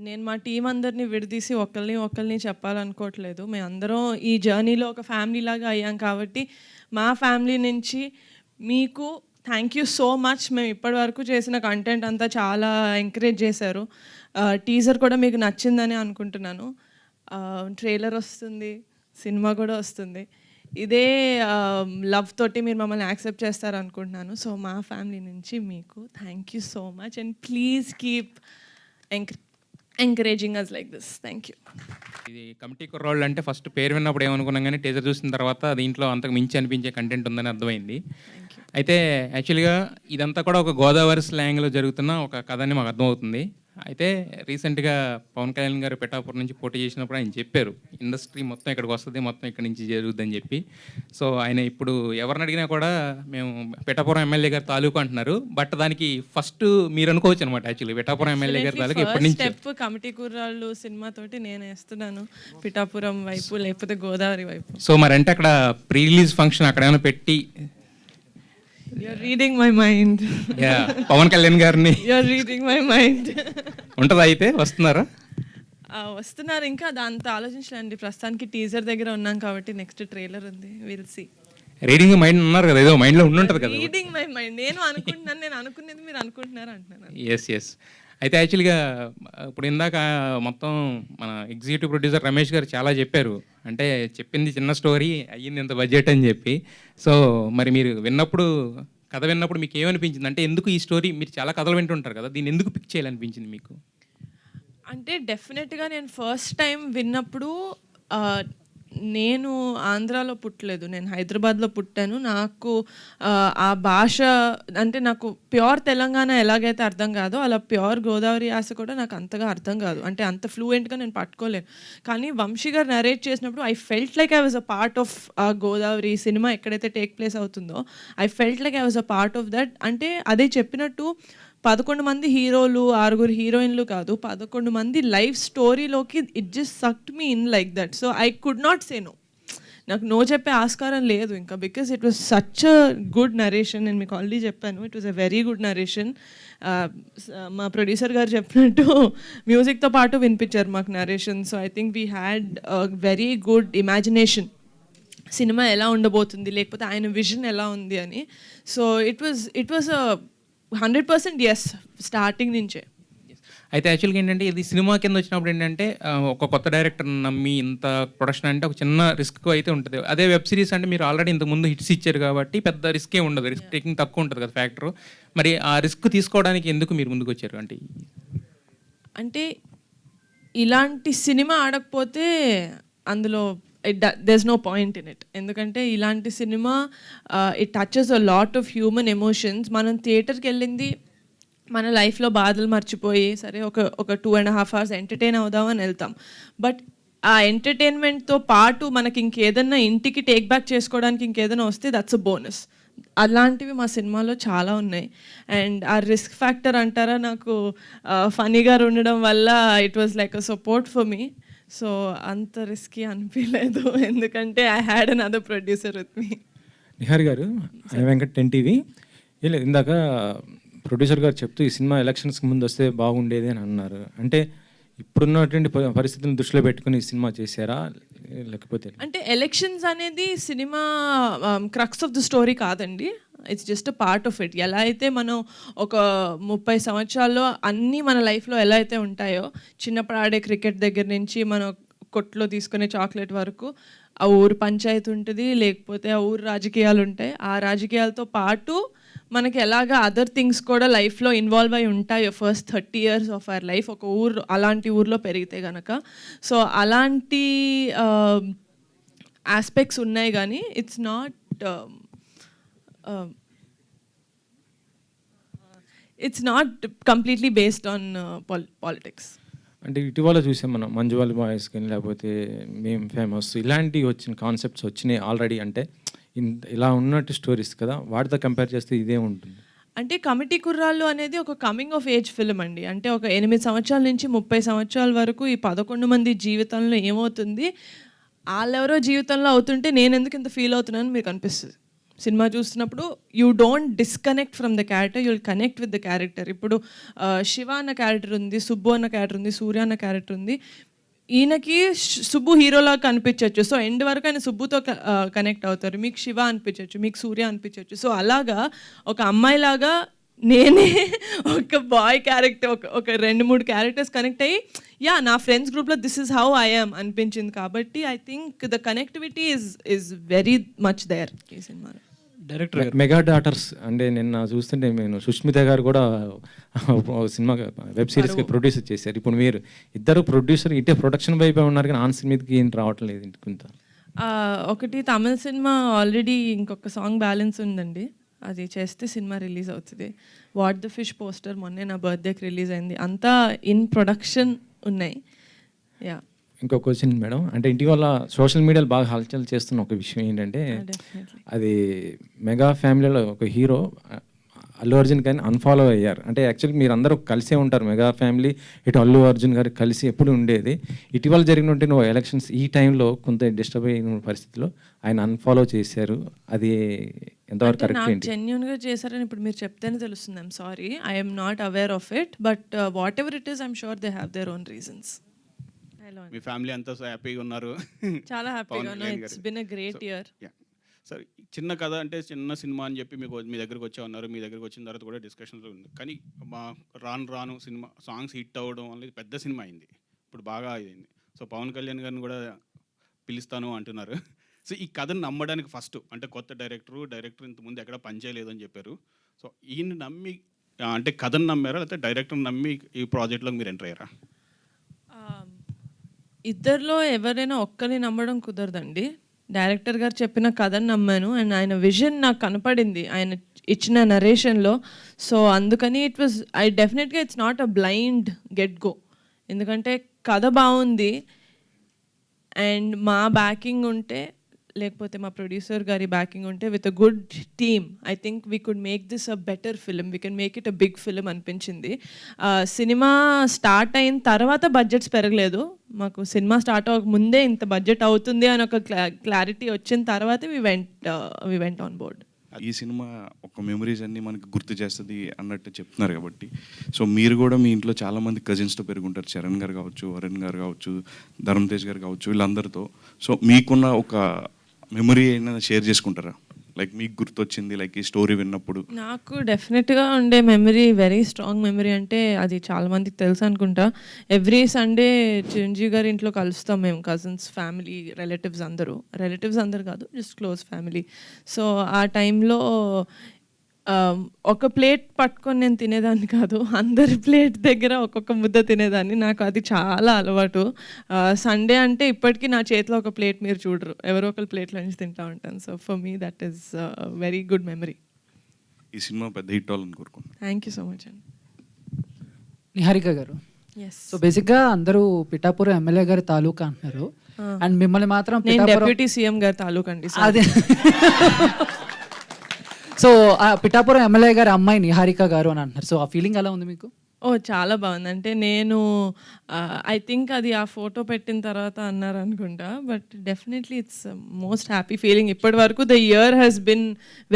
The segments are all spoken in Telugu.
నేను మా టీం అందరిని విడదీసి ఒకళ్ళని చెప్పాలనుకోవట్లేదు. మేమందరం ఈ జర్నీలో ఒక ఫ్యామిలీ లాగా అయ్యాం కాబట్టి, మా ఫ్యామిలీ నుంచి మీకు థ్యాంక్ యూ సో మచ్. మేము ఇప్పటివరకు చేసిన కంటెంట్ అంతా చాలా ఎంకరేజ్ చేశారు. టీజర్ కూడా మీకు నచ్చిందని అనుకుంటున్నాను. ట్రైలర్ వస్తుంది, సినిమా కూడా వస్తుంది. ఇదే లవ్ తోటి మీరు మమ్మల్ని యాక్సెప్ట్ చేస్తారనుకుంటున్నాను. సో మా ఫ్యామిలీ నుంచి మీకు thank you so much and please keep encouraging us like this. Thank you. ఇది కమిటీ కుర్రోళ్ళు అంటే ఫస్ట్ పేరు విన్నప్పుడు ఏమనుకున్నాం, కానీ టీజర్ చూసిన తర్వాత దీంట్లో అంతకు మించి అనిపించే కంటెంట్ ఉందని అర్థమైంది. అయితే యాక్చువల్గా ఇదంతా కూడా ఒక గోదావరి స్లాంగ్లో జరుగుతున్న ఒక కథ అని మాకు అర్థమవుతుంది. అయితే రీసెంట్గా పవన్ కళ్యాణ్ గారు పిఠాపురం నుంచి పోటీ చేసినప్పుడు ఆయన చెప్పారు, ఇండస్ట్రీ మొత్తం ఇక్కడికి వస్తుంది, మొత్తం ఇక్కడ నుంచి జరుగుద్దని చెప్పి. సో ఆయన ఇప్పుడు ఎవరిని అడిగినా కూడా మేము పిఠాపురం ఎమ్మెల్యే గారి తాలూకు అంటున్నారు. బట్ దానికి ఫస్ట్ మీరు అనుకోవచ్చు అనమాట. యాక్చువల్లీ పిఠాపురం ఎమ్మెల్యే గారి తాలూకు ఎప్పటి నుంచి స్టెప్ కమిటీ కుర్రాళ్ళు సినిమా తోటి నేను వేస్తున్నాను, పిఠాపురం వైపు లేకపోతే గోదావరి వైపు. సో మరి అంటే అక్కడ ప్రీ రిలీజ్ ఫంక్షన్ అక్కడ ఏమైనా పెట్టి You're reading my mind. Pawan Kalyan గారిని You're reading my mind. ఉంటుందా? అయితే వస్తున్నారా? వస్తున్నారు. ఇంకా దాంతో ఆలోచించలేండి. ప్రస్తుతానికి టీజర్ దగ్గర ఉన్నాం కాబట్టి నెక్స్ట్ ట్రైలర్ ఉంది. Will see. రీడింగ్ మైండ్ ఉన్నారు కదా, ఏదో మైండ్లో ఉండుంటుంది కదా. రీడింగ్ మై మైండ్ నేను అనుకుంటున్నాను, నేను అనుకునేది మీరు అనుకుంటున్నారు అంటున్నాను. ఎస్. అయితే యాక్చువల్గా ఇప్పుడు ఇందాక మొత్తం మన ఎగ్జిక్యూటివ్ ప్రొడ్యూసర్ రమేష్ గారు చాలా చెప్పారు. అంటే చెప్పింది చిన్న స్టోరీ, అయ్యింది ఇంత బడ్జెట్ అని చెప్పి. సో మరి మీరు కథ విన్నప్పుడు మీకు ఏమనిపించింది? అంటే ఎందుకు ఈ స్టోరీ, మీరు చాలా కథలు వింటుంటారు కదా, దీన్ని ఎందుకు పిక్ చేయాలనిపించింది మీకు? అంటే డెఫినెట్గా నేను ఫస్ట్ టైం విన్నప్పుడు నేను ఆంధ్రాలో పుట్టలేదు, నేను హైదరాబాద్లో పుట్టాను. నాకు ఆ భాష అంటే నాకు ప్యూర్ తెలంగాణ ఎలాగైతే అర్థం కాదో అలా ప్యూర్ గోదావరి యాస కూడా నాకు అంతగా అర్థం కాదు. అంటే అంత ఫ్లూయెంట్గా నేను పట్టుకోలేను. కానీ వంశీ గారు నరేట్ చేసినప్పుడు I felt like I was a part of Godavari cinema ఎక్కడైతే టేక్ ప్లేస్ అవుతుందో. I felt like I was a part of that. అంటే అదే చెప్పినట్టు 11 మంది హీరోలు, 6 హీరోయిన్లు కాదు, 11 మంది లైఫ్ స్టోరీలోకి it just sucked me in like that. So I could not say no. నాకు నో చెప్పే ఆస్కారం లేదు ఇంకా, because it was such a good narration. నేను మీకు ఆల్రెడీ చెప్పాను, it was a very good narration. మా ప్రొడ్యూసర్ గారు చెప్పినట్టు మ్యూజిక్తో పాటు వినిపించారు మాకు narration. So I think we had a very good imagination cinema ఎలా ఉండబోతుంది, లేకపోతే ఆయన విజన్ ఎలా ఉంది అని. So it was a 100% yes starting నుంచే. అయితే యాక్చువల్గా ఏంటంటే ఇది సినిమా కింద వచ్చినప్పుడు ఏంటంటే ఒక కొత్త డైరెక్టర్ నమ్మి ఇంత ప్రొడక్షన్ అంటే ఒక చిన్న రిస్క్ అయితే ఉంటుంది. అదే వెబ్ సిరీస్ అంటే మీరు ఆల్రెడీ ఇంతకుముందు హిట్స్ ఇచ్చారు కాబట్టి పెద్ద రిస్కే ఉండదు, రిస్క్ టేకింగ్ తక్కువ ఉంటుంది కదా ఫ్యాక్టర్. మరి ఆ రిస్క్ తీసుకోవడానికి ఎందుకు మీరు ముందుకు వచ్చారు? అంటే ఇలాంటి సినిమా ఆడకపోతే అందులో there's no point in it. ఎందుకంటే ఇలాంటి cinema it touches a lot of human emotions. మనం థియేటర్కి వెళ్ళింది మన లైఫ్లో బాధలు మర్చిపోయి సరే ఒక 2.5 hours ఎంటర్టైన్ అవుదామని వెళ్తాం. బట్ ఆ ఎంటర్టైన్మెంట్తో పాటు మనకి ఇంకేదన్నా ఇంటికి టేక్ బ్యాక్ చేసుకోవడానికి ఇంకేదైనా వస్తే దట్స్ అ బోనస్. అలాంటివి మా సినిమాలో చాలా ఉన్నాయి. అండ్ ఆ రిస్క్ ఫ్యాక్టర్ అంటారా, నాకు ఫనీగా ఉండడం వల్ల it was like a support for me. So అంత రిస్కీ అనిపించలేదు, ఎందుకంటే I had another producer with me. Nihar garu, Venkat 10TV. లేదు, ఇందాక ప్రొడ్యూసర్ గారు చెప్తూ ఈ సినిమా ఎలక్షన్స్కి ముందు వస్తే బాగుండేది అని అన్నారు. అంటే ఇప్పుడున్నటువంటి పరిస్థితులను దృష్టిలో పెట్టుకుని ఈ సినిమా చేశారా, లేకపోతే? అంటే ఎలక్షన్స్ అనేది cinema crux of the story కాదండి, it's just a part of it. ఎలా అయితే మనం ఒక 30 సంవత్సరాల్లో అన్నీ మన లైఫ్లో ఎలా అయితే ఉంటాయో, చిన్నప్పుడు ఆడే క్రికెట్ దగ్గర నుంచి మనం కొట్లో తీసుకునే చాక్లెట్ వరకు ఆ ఊరు పంచాయతీ ఉంటుంది, లేకపోతే ఆ ఊరు రాజకీయాలు ఉంటాయి. ఆ రాజకీయాలతో పాటు మనకి ఎలాగ అదర్ థింగ్స్ కూడా లైఫ్లో ఇన్వాల్వ్ అయి ఉంటాయో first 30 years of our life ఒక ఊరు అలాంటి ఊర్లో పెరిగితే కనుక. సో అలాంటి ఆస్పెక్ట్స్ ఉన్నాయి, కానీ it's not completely based on politics. అంటే ఇటీవల చూసాం మనం మంజువాల్ బాయ్స్ కానీ లేకపోతే మేము ఫేమస్ ఇలాంటివి వచ్చిన కాన్సెప్ట్స్ వచ్చినాయి ఆల్రెడీ. అంటే ఇలా ఉన్నట్టు స్టోరీస్ కదా, వాటితో కంపేర్ చేస్తే ఇదే ఉంటుంది. అంటే కమిటీ కుర్రాళ్ళు అనేది ఒక కమింగ్ ఆఫ్ ఏజ్ ఫిల్మ్ అండి. అంటే ఒక 8 సంవత్సరాల నుంచి 30 సంవత్సరాల వరకు ఈ 11 మంది జీవితంలో ఏమవుతుంది, వాళ్ళెవరో జీవితంలో అవుతుంటే నేను ఎందుకు ఇంత ఫీల్ అవుతున్నాను మీకు అనిపిస్తుంది. సినిమా చూస్తున్నప్పుడు you don't disconnect from the character, you'll connect with the character. ఇప్పుడు శివ అన్న క్యారెక్టర్ ఉంది, సుబ్బు అన్న క్యారెక్టర్ ఉంది, సూర్య అన్న క్యారెక్టర్ ఉంది. ఈయనకి సుబ్బు హీరోలా కనిపించవచ్చు, సో ఎండ్ వరకు ఆయన సుబ్బుతో కనెక్ట్ అవుతారు. మీకు శివ అనిపించవచ్చు, మీకు సూర్య అనిపించవచ్చు. సో అలాగా ఒక అమ్మాయిలాగా నేనే ఒక బాయ్ క్యారెక్టర్, ఒక 2-3 క్యారెక్టర్స్ కనెక్ట్ అయ్యి నా ఫ్రెండ్స్ గ్రూప్లో this is how I am అనిపించింది. కాబట్టి I think the connectivity is very much there ఈ సినిమాలో. డైరెక్టర్ మెగా డాటర్స్ అంటే నిన్న చూస్తుంటే నేను సుష్మిత గారు కూడా సినిమా వెబ్ సిరీస్కి ప్రొడ్యూసర్ చేశారు. ఇప్పుడు మీరు ఇద్దరు ప్రొడ్యూసర్ ఇటే ప్రొడక్షన్ వైపే ఉన్నారు, కానీ ఆన్ సినిమాకి ఏం రావట్లేదు ఇంత. ఒకటి తమిళ సినిమా ఆల్రెడీ ఇంకొక సాంగ్ బ్యాలెన్స్ ఉందండి, అది చేస్తే సినిమా రిలీజ్ అవుతుంది. వాట్ ద ఫిష్ పోస్టర్ మొన్నే నా బర్త్డేకి రిలీజ్ అయింది. అంతా ఇన్ ప్రొడక్షన్ ఉన్నాయి. ఇంకో క్వశ్చన్ మేడం, అంటే ఇటీవల సోషల్ మీడియాలో బాగా హల్చల్ చేస్తున్న ఒక విషయం ఏంటంటే అది మెగా ఫ్యామిలీలో ఒక హీరో అల్లు అర్జున్ కానీ అన్ఫాలో అయ్యారు. అంటే యాక్చువల్లీ మీరు అందరూ కలిసే ఉంటారు, మెగా ఫ్యామిలీ ఇటు అల్లు అర్జున్ గారు కలిసి ఎప్పుడు ఉండేది. ఇటీవల జరిగినట్టు ఎలక్షన్స్ ఈ టైంలో కొంత డిస్టర్బ్ అయిన పరిస్థితిలో ఆయన అన్ఫాలో చేశారు. అది ఎంతవరకు కరెక్ట్ ఏంటి? జెన్యూన్గా చేశారని ఇప్పుడు మీరు చెప్తేనే తెలుస్తుంది. I'm sorry, I'm not aware of it, but what ever it is I'm sure they have their own reasons. Me family అంతా హ్యాపీగా ఉన్నారు? చాలా హ్యాపీగా ఉన్నా. It's been a great year. సరే, చిన్న కథ అంటే చిన్న సినిమా అని చెప్పి మీ దగ్గరకు వచ్చా ఉన్నారు. మీ దగ్గరకు వచ్చిన తర్వాత కూడా డిస్కషన్లో ఉంది, కానీ రాను సినిమా సాంగ్స్ హిట్ అవ్వడం అనేది పెద్ద సినిమా అయింది, ఇప్పుడు బాగా అయింది. సో పవన్ కళ్యాణ్ గారిని కూడా పిలుస్తాను అంటున్నారు. సో ఈ కథను నమ్మడానికి ఫస్ట్ అంటే కొత్త డైరెక్టర్ ఇంతకుముందు ఎక్కడ పనిచేయలేదు అని చెప్పారు. సో ఈయన నమ్మి అంటే కథను నమ్మారా, లేకపోతే డైరెక్టర్ని నమ్మి ఈ ప్రాజెక్ట్లో మీరు ఎంటర్ అయ్యారా? ఇద్దరిలో ఎవరైనా ఒక్కరిని నమ్మడం కుదరదండి. డైరెక్టర్ గారు చెప్పిన కథను నమ్మాను, అండ్ ఆయన విజన్ నాకు కనపడింది ఆయన ఇచ్చిన నరేషన్లో. సో అందుకని డెఫినెట్గా it's not a blind get go, ఎందుకంటే కథ బాగుంది అండ్ మా బ్యాకింగ్ ఉంటే, లేకపోతే మా ప్రొడ్యూసర్ గారి బ్యాకింగ్ ఉంటే, with a good team I think we could make this a better film, we can make it a big film అనిపించింది. సినిమా స్టార్ట్ అయిన తర్వాత బడ్జెట్స్ పెరగలేదు మాకు. సినిమా స్టార్ట్ అవ్వక ముందే ఇంత బడ్జెట్ అవుతుంది అని ఒక క్లారిటీ వచ్చిన తర్వాత వి వెంట్ ఆన్ బోర్డ్. ఈ సినిమా ఒక మెమరీస్ అన్నీ మనకు గుర్తు చేస్తుంది అన్నట్టు చెప్తున్నారు కాబట్టి, సో మీరు కూడా మీ ఇంట్లో చాలామంది కజిన్స్తో పెరుగుంటారు, చరణ్ గారు కావచ్చు, వరుణ్ గారు కావచ్చు, ధరమ్ తేజ్ గారు కావచ్చు, వీళ్ళందరితో. సో మీకున్న ఒక మెమరీ అయినా షేర్ చేసుకుంటారా? లైక్ మీకు గుర్తొచ్చింది, లైక్ ఈ స్టోరీ విన్నప్పుడు. నాకు డెఫినెట్గా ఉండే మెమరీ, వెరీ స్ట్రాంగ్ మెమరీ అంటే అది చాలా మందికి తెలుసు అనుకుంటా. ఎవ్రీ సండే చిరంజీవి గారి ఇంట్లో కలుస్తాం మేము, కజిన్స్, ఫ్యామిలీ, రిలేటివ్స్ అందరు కాదు, జస్ట్ క్లోజ్ ఫ్యామిలీ. సో ఆ టైంలో ఒక ప్లేట్ పట్టుకొని నేను తినేదాన్ని కాదు, అందరి ప్లేట్ దగ్గర ఒక్కొక్క ముద్ద తినేదాన్ని. నాకు అది చాలా అలవాటు. సండే అంటే ఇప్పటికీ నా చేతిలో ఒక ప్లేట్ మీరు చూడరు, ఎవరో ఒకరి ప్లేట్లో నుంచి తింటా ఉంటాను. So for me that is very good memory. ఈ సినిమా పెద్ద హిట్ అవ్వాలని కోరుకుంటున్నాను. థ్యాంక్ యూ సో మచ్ అండి. నిహారిక గారు, సో బేసిక్గా అందరూ పిఠాపురం ఎమ్మెల్యే గారి తాలూకా అంటున్నారు, అండ్ మిమ్మల్ని మాత్రం డిప్యూటీ సీఎం గారి తాలూకా అండి. అదే సో పిఠాపురం ఎమ్మెల్యే గారి అమ్మాయి నిహారిక గారు అని అంటున్నారు. సో ఆ ఫీలింగ్ ఎలా ఉంది మీకు? చాలా బాగుంది. అంటే నేను ఐ థింక్ అది ఆ ఫోటో పెట్టిన తర్వాత అన్నారు అనుకుంటా, but definitely it's most happy feeling. ఇప్పటి వరకు the year has been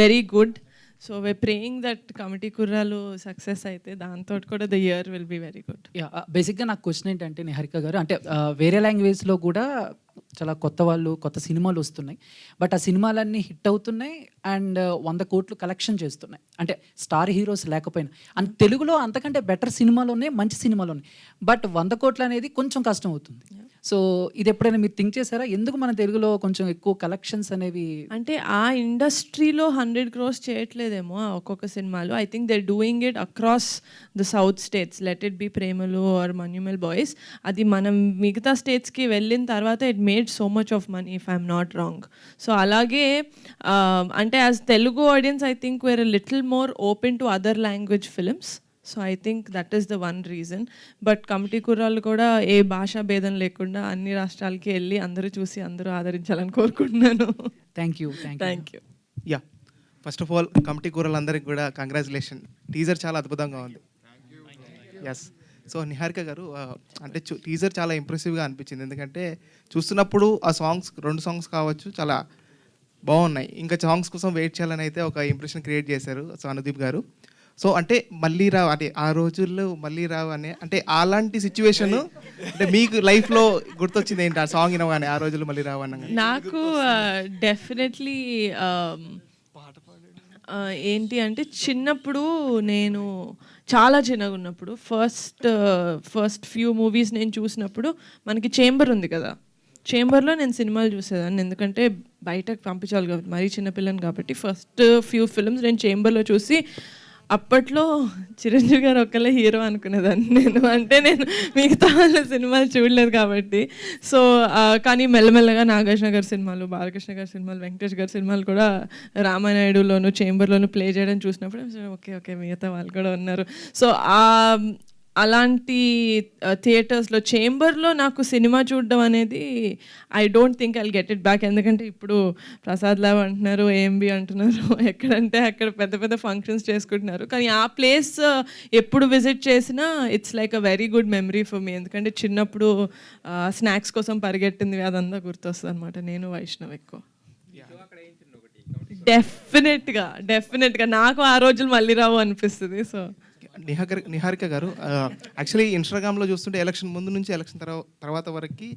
very good. So we praying that Committee Kurrollu success అయితే దాంతో కూడా the year will be very good. బేసిక్గా నాకు క్వశ్చన్ ఏంటంటే నిహారిక గారు, అంటే వేరే లాంగ్వేజ్లో కూడా చాలా కొత్త సినిమాలు వస్తున్నాయి, బట్ ఆ సినిమాలన్నీ హిట్ అవుతున్నాయి అండ్ 100 కోట్లు కలెక్షన్ చేస్తున్నాయి, అంటే స్టార్ హీరోస్ లేకపోయినా. అండ్ తెలుగులో అంతకంటే బెటర్ సినిమాలు ఉన్నాయి, మంచి సినిమాలు ఉన్నాయి, బట్ 100 కోట్లు అనేది కొంచెం కష్టం అవుతుంది. సో ఇది ఎప్పుడైనా మీరు థింక్ చేశారా, ఎందుకు మన తెలుగులో కొంచెం ఎక్కువ కలెక్షన్స్ అనేవి? అంటే ఆ ఇండస్ట్రీలో 100 crores చేయట్లేదేమో ఒక్కొక్క సినిమాలు. I think they doing it across the south states, let it be Premalu or Manjummel Boys. అది మనం మిగతా స్టేట్స్కి వెళ్ళిన తర్వాత it made so much of money, if I'm not wrong. So అలాగే అంటే as Telugu audience I think we're little more open to other language films. So I think that is the one reason. But Committee Kurrallu కూడా ఏ భాషా భేదం లేకుండా అన్ని రాష్ట్రాలకి వెళ్ళి అందరూ చూసి అందరూ ఆదరించాలని కోరుకుంటున్నాను. Thank you. Yeah, first of all Committee కూరలందరికీ కూడా కంగ్రాచులేషన్. టీజర్ చాలా అద్భుతంగా ఉంది. ఎస్. సో నిహారిక గారు, అంటే టీజర్ చాలా ఇంప్రెసివ్గా అనిపించింది, ఎందుకంటే చూస్తున్నప్పుడు ఆ సాంగ్స్ 2 సాంగ్స్ కావచ్చు చాలా బాగున్నాయి. ఇంకా సాంగ్స్ కోసం వెయిట్ చేయాలని అయితే ఒక ఇంప్రెషన్ క్రియేట్ చేశారు సో అనుదీప్ గారు. సో అంటే మళ్ళీ రావు అంటే ఆ రోజుల్లో మళ్ళీ రావు అనే అంటే అలాంటి సిచ్యువేషన్ అంటే మీకు లైఫ్లో గుర్తొచ్చింది ఏంటి ఆ సాంగ్ వినగానే ఆ రోజుల్లో మళ్ళీ రావు అన్న నాకు డెఫినెట్లీ ఏంటి అంటే చిన్నప్పుడు నేను చాలా చిన్నగా ఉన్నప్పుడు ఫస్ట్ ఫ్యూ మూవీస్ నేను చూసినప్పుడు మనకి చేంబర్ ఉంది కదా, చేంబర్లో నేను సినిమాలు చూసేదాన్ని ఎందుకంటే బయటకు పంపించాలి కాబట్టి మరీ చిన్నపిల్లని కాబట్టి ఫస్ట్ ఫ్యూ ఫిల్మ్స్ నేను చేంబర్లో చూసి అప్పట్లో చిరంజీవి గారు ఒక్కలే హీరో అనుకునేదాన్ని నేను, అంటే నేను మిగతా వాళ్ళ సినిమాలు చూడలేదు కాబట్టి. సో కానీ మెల్లమెల్లగా నాగార్జున గారి సినిమాలు, బాలకృష్ణ గారి సినిమాలు, వెంకటేష్ గారి సినిమాలు కూడా రామానాయుడులోను చేంబర్లోను ప్లే చేయడం చూసినప్పుడు ఓకే మిగతా వాళ్ళు కూడా ఉన్నారు. సో అలాంటి థియేటర్స్లో చేంబర్లో నాకు సినిమా చూడడం అనేది I don't think I'll get it back. ఎందుకంటే ఇప్పుడు ప్రసాద్ ల్యాబ్ అంటున్నారు, ఏఎంబి అంటున్నారు, ఎక్కడంటే అక్కడ పెద్ద పెద్ద ఫంక్షన్స్ చేసుకుంటున్నారు. కానీ ఆ ప్లేస్ ఎప్పుడు విజిట్ చేసినా it's like a very good memory for me. ఎందుకంటే చిన్నప్పుడు స్నాక్స్ కోసం పరిగెట్టింది అదంతా గుర్తొస్తుంది అనమాట. నేను వైష్ణవ్ ఎక్కువ డెఫినెట్గా నాకు ఆ రోజులు మళ్ళీ రావు అనిపిస్తుంది. సో నిహారిక గారు యాక్చువల్లీ ఇన్స్టాగ్రామ్లో చూస్తుంటే ఎలక్షన్ ముందు నుంచి ఎలక్షన్ తర్వాత వరకు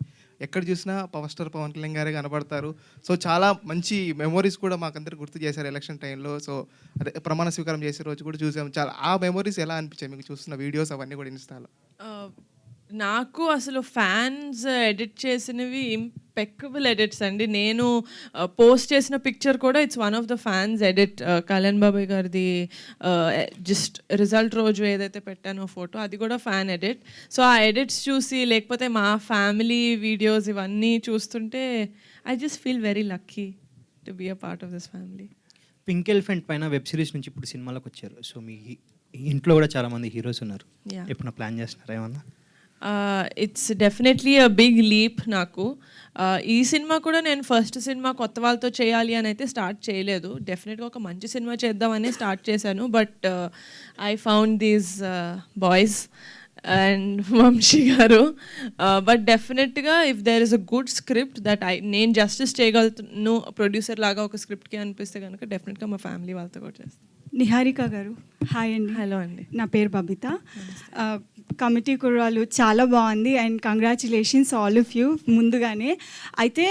ఎక్కడ చూసినా పవర్ స్టార్ పవన్ కళ్యాణ్ గారే కనబడతారు. సో చాలా మంచి మెమోరీస్ కూడా మాకందరికి గుర్తు చేశారు ఎలక్షన్ టైంలో. సో అదే ప్రమాణ స్వీకారం చేసే రోజు కూడా చూసాము. చాలా ఆ మెమోరీస్ ఎలా అనిపించాయి మీకు చూస్తున్న వీడియోస్ అవన్నీ కూడా ఇన్స్టాలో? నాకు అసలు ఫ్యాన్స్ ఎడిట్ చేసినవి ఇంపెక్కబుల్ ఎడిట్స్ అండి. నేను పోస్ట్ చేసిన పిక్చర్ కూడా it's one of the fans edit. Kalyan బాబాయ్ గారిది జస్ట్ రిజల్ట్ రోజు ఏదైతే పెట్టానో ఫోటో అది కూడా ఫ్యాన్ ఎడిట్. సో ఆ ఎడిట్స్ చూసి లేకపోతే మా ఫ్యామిలీ వీడియోస్ ఇవన్నీ చూస్తుంటే I just feel very lucky to be a part of this family. Pink Elephant పైన వెబ్ సిరీస్ నుంచి ఇప్పుడు సినిమాలకు వచ్చారు. సో మీ ఇంట్లో కూడా చాలామంది హీరోస్ ఉన్నారు, ఎప్పుడు ప్లాన్ చేస్తున్నారా ఏమన్నా? It's definitely a big leap నాకు. ఈ సినిమా కూడా నేను ఫస్ట్ సినిమా కొత్త వాళ్ళతో చేయాలి అని అయితే స్టార్ట్ చేయలేదు. డెఫినెట్గా ఒక మంచి సినిమా చేద్దామని స్టార్ట్ చేశాను. But I found these boys and Vamsi గారు. బట్ డెఫినెట్గా if there is a good script that నేను జస్టిస్ చేయగలుగుతాను ప్రొడ్యూసర్ లాగా ఒక స్క్రిప్ట్కి అనిపిస్తే కనుక డెఫినెట్గా మా ఫ్యామిలీ వాళ్ళతో కూడా చేస్తాను. నిహారిక గారు హాయ్ అండి. హలో అండి, నా పేరు బబిత. కమిటీ కుర్రాలు చాలా బాగుంది and congratulations all of you ముందుగానే. అయితే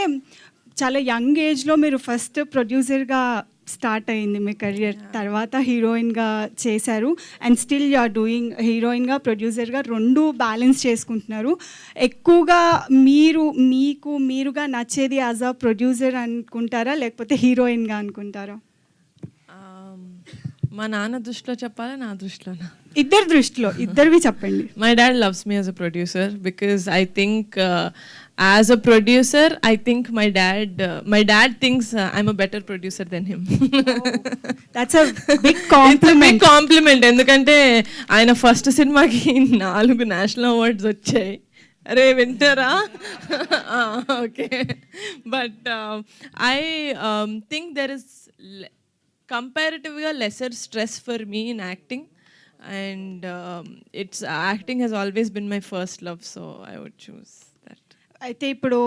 చాలా యంగ్ ఏజ్లో మీరు ఫస్ట్ ప్రొడ్యూసర్గా స్టార్ట్ అయింది మీ కెరియర్, తర్వాత హీరోయిన్గా చేశారు and still you are doing హీరోయిన్గా ప్రొడ్యూసర్గా రెండు బ్యాలెన్స్ చేసుకుంటున్నారు. ఎక్కువగా మీరుగా నచ్చేది యాజ్ అ ప్రొడ్యూసర్ అనుకుంటారా లేకపోతే హీరోయిన్గా అనుకుంటారా? మా నాన్న దృష్టిలో చెప్పాలా నా దృష్టిలోనా? ఇద్దరి దృష్టిలో, ఇద్దరివి చెప్పండి. My dad loves me as a producer because I think as a producer I think my dad thinks I'm a better producer than him. That's a big compliment. Big compliment ఎందుకంటే ఆయన ఫస్ట్ సినిమాకి 4 నేషనల్ అవార్డ్స్ వచ్చాయి. అరే వింటారా? Okay. But I think there is comparatively lesser stress for me in acting, and acting has always been my first love, so I would choose that. అయితే ఇప్పుడు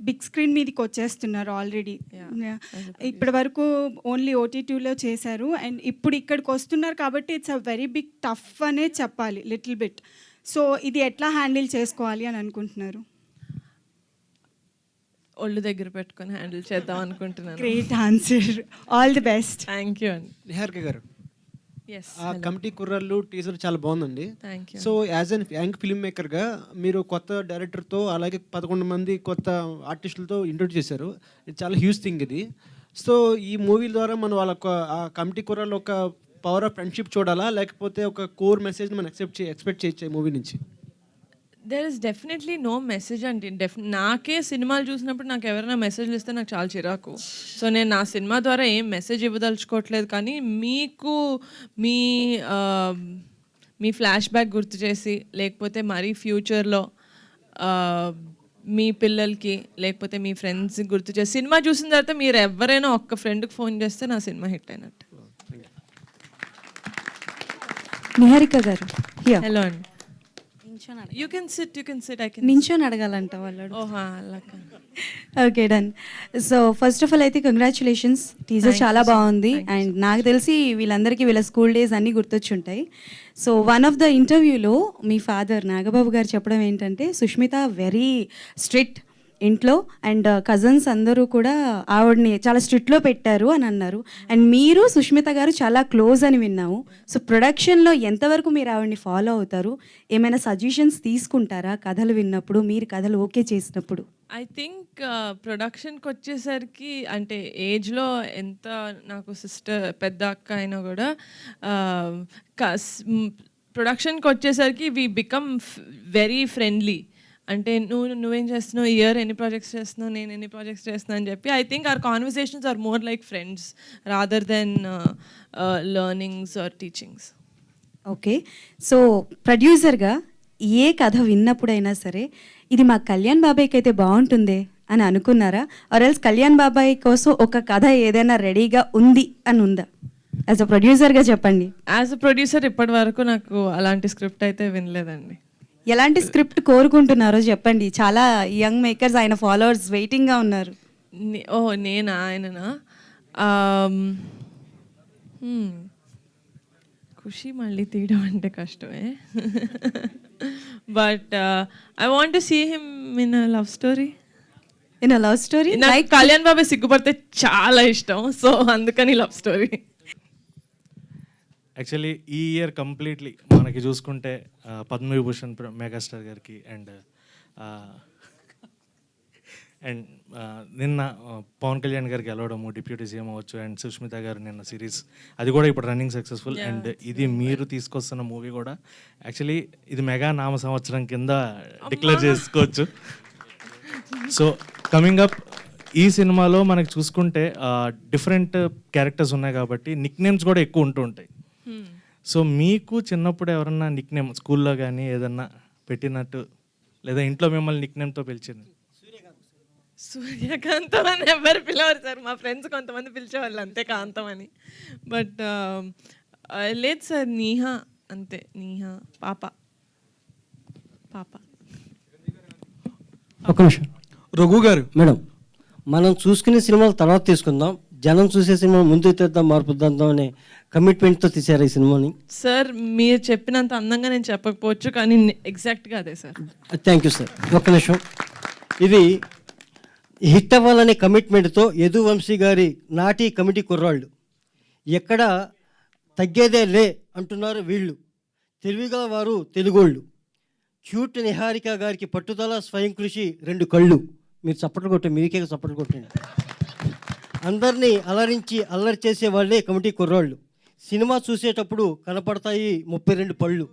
బిగ్ స్క్రీన్ మీదకి వచ్చేస్తున్నారు ఆల్రెడీ. ఇప్పటి వరకు ఓన్లీ OTTలో చేశారు అండ్ ఇప్పుడు ఇక్కడికి వస్తున్నారు కాబట్టి it's a very big tough అనే చెప్పాలి లిటిల్ బిట్. సో ఇది ఎట్లా హ్యాండిల్ చేసుకోవాలి అని అనుకుంటున్నారు? ఒళ్ళు దగ్గర పెట్టుకొని హ్యాండిల్ చేద్దాం అనుకుంటున్నాను. Great answer, all the best. Thank you అండి. నిహారిక గారు, ఎస్, ఆ కమిటీ కుర్రాళ్ళు టీజర్ చాలా బాగుందండి. Thank you. So as an young film మేకర్గా మీరు కొత్త డైరెక్టర్తో అలాగే 11 మంది కొత్త ఆర్టిస్టులతో ఇంట్రొడ్యూస్ చేశారు. ఇది చాలా హ్యూజ్ థింగ్ ఇది. సో ఈ మూవీ ద్వారా మనం వాళ్ళ ఆ కమిటీ కుర్రాళ్ళు ఒక పవర్ ఆఫ్ ఫ్రెండ్షిప్ చూడాలా లేకపోతే ఒక కోర్ మెసేజ్ మనం ఎక్స్పెక్ట్ చేయొచ్చు ఈ మూవీ నుంచి? There is definitely no message అండి. నాకే సినిమాలు చూసినప్పుడు నాకు ఎవరైనా మెసేజ్లు ఇస్తే నాకు చాలా చిరాకు. సో నేను నా సినిమా ద్వారా ఏం మెసేజ్ ఇవ్వదలుచుకోవట్లేదు. కానీ మీకు మీ ఫ్లాష్ బ్యాక్ గుర్తు చేసి లేకపోతే మరీ ఫ్యూచర్లో మీ పిల్లలకి లేకపోతే మీ ఫ్రెండ్స్కి గుర్తు చేసి సినిమా చూసిన తర్వాత మీరు ఎవరైనా ఒక్క ఫ్రెండ్కి ఫోన్ చేస్తే నా సినిమా హిట్ అయినట్టు. నిహారిక గారు, హలో అండి. నించొని you can SIT I can నించొని అడగాలంట వాళ్ళు. ఓహా అలాగా. Okay done. So first of all అయితే కంగ్రాచులేషన్స్, టీజర్ చాలా బాగుంది. అండ్ నాకు తెలిసి వీళ్ళందరికీ వీళ్ళ స్కూల్ డేస్ అన్నీ గుర్తొచ్చుంటాయి. సో వన్ ఆఫ్ ద ఇంటర్వ్యూలో మీ ఫాదర్ నాగబాబు గారు చెప్పడం ఏంటంటే సుష్మిత వెరీ స్ట్రిక్ట్ ఇంట్లో అండ్ కజన్స్ అందరూ కూడా ఆవిడని చాలా స్ట్రిక్ట్లో పెట్టారు అని అన్నారు. అండ్ మీరు సుష్మిత గారు చాలా క్లోజ్ అని విన్నాము. సో ప్రొడక్షన్లో ఎంతవరకు మీరు ఆవిడని ఫాలో అవుతారు? ఏమైనా సజెషన్స్ తీసుకుంటారా కథలు విన్నప్పుడు, మీరు కథలు ఓకే చేసినప్పుడు? ఐ థింక్ ప్రొడక్షన్కి వచ్చేసరికి అంటే ఏజ్లో ఎంత నాకు సిస్టర్ పెద్ద అక్క అయినా కూడా ప్రొడక్షన్కి వచ్చేసరికి వీ బికమ్ వెరీ ఫ్రెండ్లీ. అంటే నువ్వేం చేస్తున్నావు, ఇయర్ ఎన్ని ప్రాజెక్ట్స్ చేస్తున్నావు, నేను ఎన్ని ప్రాజెక్ట్స్ చేస్తున్నాను అని చెప్పి I think our conversations are more like friends rather than learnings or teachings. Okay. So ప్రొడ్యూసర్గా ఏ కథ విన్నప్పుడైనా సరే ఇది మా కళ్యాణ్ బాబాయ్కి అయితే బాగుంటుందే అని అనుకున్నారా? ఆర్ ఎల్స్ కళ్యాణ్ బాబాయ్ కోసం ఒక కథ ఏదైనా రెడీగా ఉంది అని ఉందా? యాజ్ అ ప్రొడ్యూసర్గా చెప్పండి. యాజ్ అ ప్రొడ్యూసర్ ఇప్పటి వరకు నాకు అలాంటి స్క్రిప్ట్ అయితే వినలేదండి. ఎలాంటి స్క్రిప్ట్ కోరుకుంటున్నారో చెప్పండి. చాలా యంగ్ మేకర్స్ ఆయన ఫాలోవర్స్ వెయిటింగ్గా ఉన్నారు. నేనా ఆయననా? ఖుషి మళ్ళీ తీయడం అంటే కష్టమే. But I want to see him in a love story. In a love story? నాకు కళ్యాణ్ బాబాయ్ సిగ్గుపడితే చాలా ఇష్టం, సో అందుకని లవ్ స్టోరీ. యాక్చువల్లీ ఈ ఇయర్ కంప్లీట్లీ మనకి చూసుకుంటే పద్మవిభూషణ్ మెగాస్టార్ గారికి అండ్ నిన్న పవన్ కళ్యాణ్ గారికి గెలవడము, డిప్యూటీ సీఎం అవ్వచ్చు, అండ్ సుష్మిత గారు నిన్న సిరీస్ అది కూడా ఇప్పుడు రన్నింగ్ సక్సెస్ఫుల్. అండ్ ఇది మీరు తీసుకొస్తున్న మూవీ కూడా యాక్చువల్లీ ఇది మెగా నామ సంవత్సరం కింద డిక్లేర్ చేసుకోవచ్చు. సో కమింగ్ అప్ ఈ సినిమాలో మనకి చూసుకుంటే డిఫరెంట్ క్యారెక్టర్స్ ఉన్నాయి కాబట్టి నిక్ నేమ్స్ కూడా ఎక్కువ ఉంటూ ఉంటాయి. సో మీకు చిన్నప్పుడు ఎవరన్నా నిక్ నేమ్ స్కూల్లో కానీ ఏదన్నా పెట్టినట్టు లేదా ఇంట్లో మిమ్మల్ని నిక్ నేమ్తో పిలిచింది? సూర్యకాంతం అని ఎవరు పిలవరు సార్, మా ఫ్రెండ్స్ కొంతమంది పిలిచేవాళ్ళు అంతే కాంతం అని. బట్ లేదు సార్, నీహా అంతే. నీహా పాప. ఒక నిమిషం రఘు గారు. మేడం, మనం చూసుకునే సినిమాలు తర్వాత తీసుకుందాం, జనం చూసే సినిమా ముందు తెద్దాం, మార్పు తెద్దాం అనే కమిట్మెంట్తో తీశారు ఈ సినిమాని. సార్ మీరు చెప్పినంత అందంగా నేను చెప్పకపోవచ్చు, కానీ ఎగ్జాక్ట్గా అదే సార్. Thank you sir. ఒక్క నిమిషం. ఇది హిట్ అవ్వాలనే కమిట్మెంట్తో యదువంశీ గారి నాటి కమిటీ కుర్రాళ్ళు ఎక్కడ తగ్గేదే లే అంటున్నారు వీళ్ళు. తెలివిగా వారు తెలుగోళ్ళు. క్యూట్ నిహారిక గారికి పట్టుదల, స్వయం కృషి, 2 కళ్ళు. మీరు చప్పట్లు కొట్టండి, మీకే చప్పట్లు కొట్టండి. అందరినీ అలరించి అల్లరి చేసే వాళ్ళే కమిటీ కుర్రాళ్ళు. సినిమా చూసేటప్పుడు కనపడతాయి 32 పళ్ళు.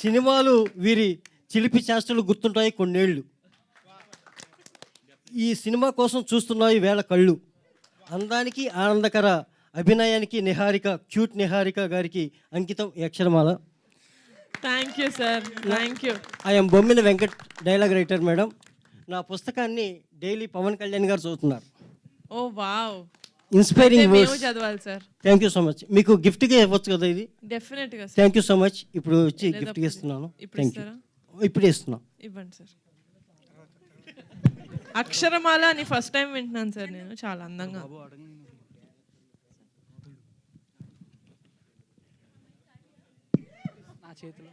సినిమాలు వీరి చిలిపి చేష్టలు గుర్తుంటాయి కొన్నేళ్ళు. ఈ సినిమా కోసం చూస్తున్నాయి వేల కళ్ళు. అందానికి ఆనందకర అభినయానికి నిహారిక, క్యూట్ నిహారిక గారికి అంకితం ఈ అక్షరమాల. Thank you sir, thank you. I'm Bommina Venkat, dialogue writer madam. నా పుస్తకాన్ని డైలీ పవన్ కళ్యాణ్ గారు చదువుతున్నారు. Oh wow, inspiring words. చదవాలి sir. Thank you so much. మీకు గిఫ్ట్గా ఇవ్వచ్చు కదా ఇది? డెఫినెట్గా. Thank you so much. ఇప్పుడు వచ్చి గిఫ్ట్గా ఇస్తున్నాను. Thank you. ఇప్పుడే ఇస్తున్నాను. ఇవ్వండి సార్. అక్షరమాల అని ఫస్ట్ టైం వింటున్నాను సార్ నేను, చాలా అందంగా. నా చేతిలో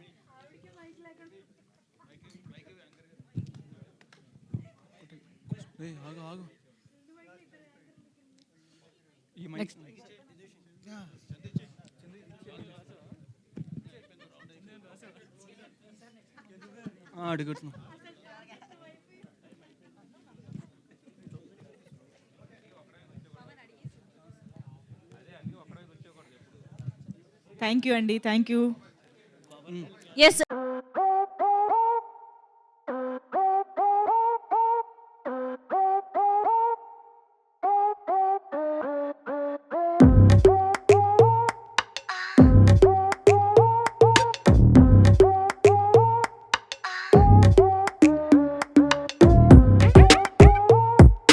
అడుగుతున్నా. థ్యాంక్ యూ అండి, థ్యాంక్ యూ. ఎస్